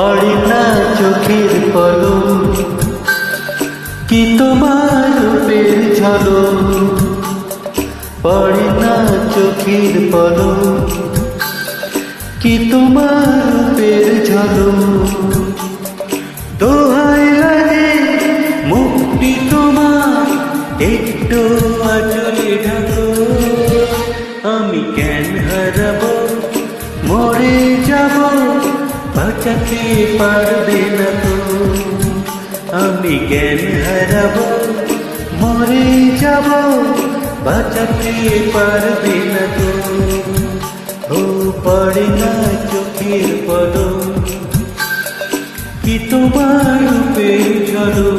পড়ে না চোখের পলক, কি তোমার রূপের ঝলক। পড়ে না চোখের পলক, কি তোমার রূপের ঝলক। দোহাই লাগে মুক্তি তোমার, একটু আঁচলে ঢাকো। আমি জ্ঞান হারাবো, মরে যাব, বাঁচাতে পারবে না তো। আমি জ্ঞান হারাবো, মরে যাব, বাঁচাতে পারবে না তো। ও পড়ে না চোখের পলক, কি তোমার রূপের ঝলক।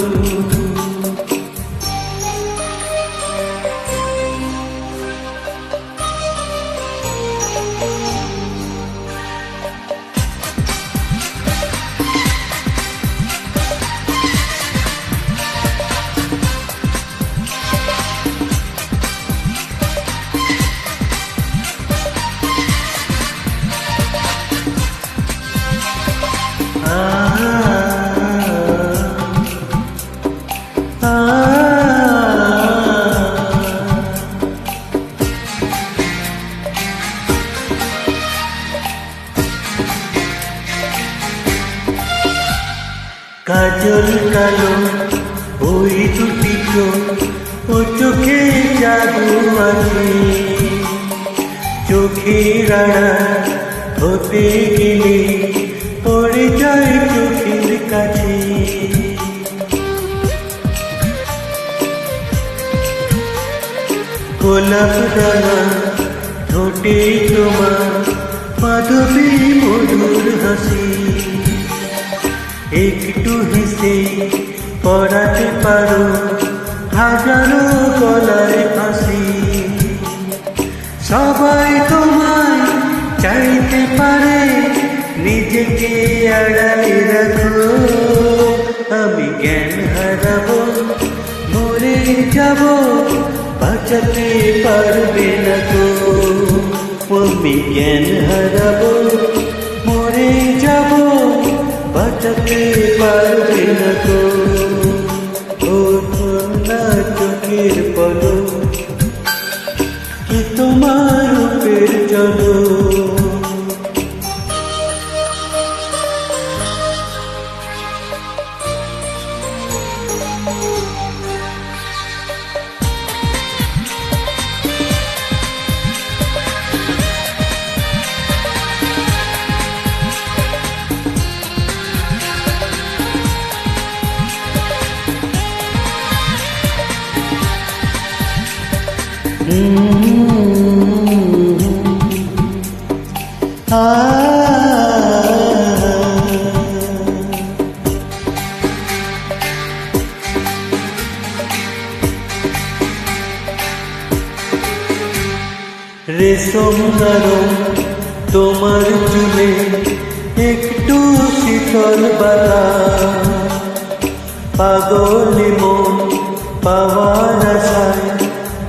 কাজল কালো ওই দুটি চোখ, ও চোখে জাদু আছে। চোখের আড়াল হতে গেলে পড়ে যায় চোখের কাছে। গোলাপ ডানা ঠোঁটে তোমার মাধবী মধুর হাসি। একটু হেসে পড়াতে পারো হাজারো গলায় ফাঁসি। সবাই তোমায় চাইতে পারে, নিজেকে আড়ালে রাখো। আমি জ্ঞান হারাবো, মরে যাব, বাঁচাতে পারবে না তো। আমি জ্ঞান হারাবো, মরে যাব, বাঁচাতে পারবে না তো। ও না চোখের পলক, কি তোমার রূপের ঝলক। রেশম নরম তোমার চুলে, একটু শীতল বাতাস। পাগল মন পাওয়ার আশায়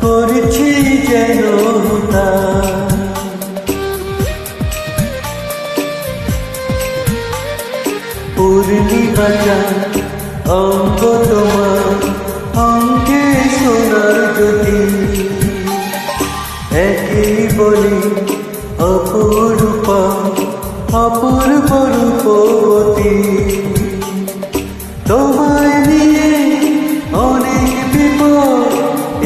করছি যেন হুতাশ। পূর্ণিমা চাঁদ অঙ্গ তোমার, অঙ্গে সোনার জ্যোতি। একই বলি অপরূপা অপূর্ব রূপবতী। তোমায় নিয়ে অনেক বিপদ,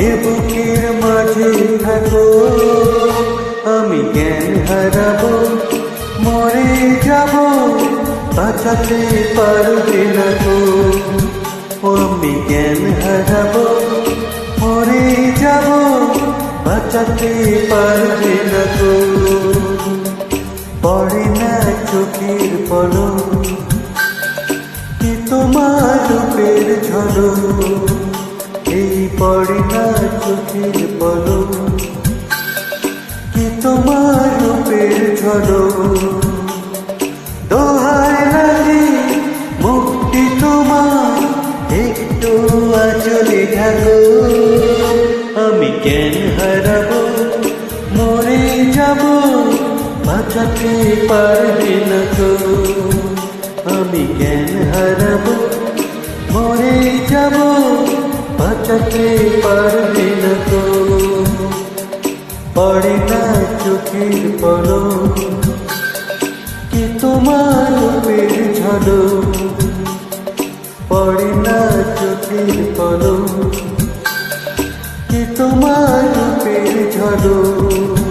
এ বুকের মাঝে থাকো। আমি জ্ঞান হারাবো, মরে যাব, বাঁচাতে পারবে না তো। আমি জ্ঞান হারাবো, মরে যাব, বাঁচাতে পারবে না তো। পড়ে না চোখের পলক, কি তোমার রূপের ঝলক। এই পড়ে না চোখের পলক, কি তোমার রূপের ঝলক। দোহাই লাগে মুক্তি তোমার, একটু আঁচলে ঢাকো। আমি জ্ঞান হারাবো, মরে যাব, বাঁচাতে পারবে না তো। আমি জ্ঞান হারাবো, মরে যাব, বাঁচাতে পারবে না তো। পড়ে না চোখের পলক, কি তোমার রূপের ঝলক। পড়ে না চোখের পলক, কি তোমার রূপের ঝলক।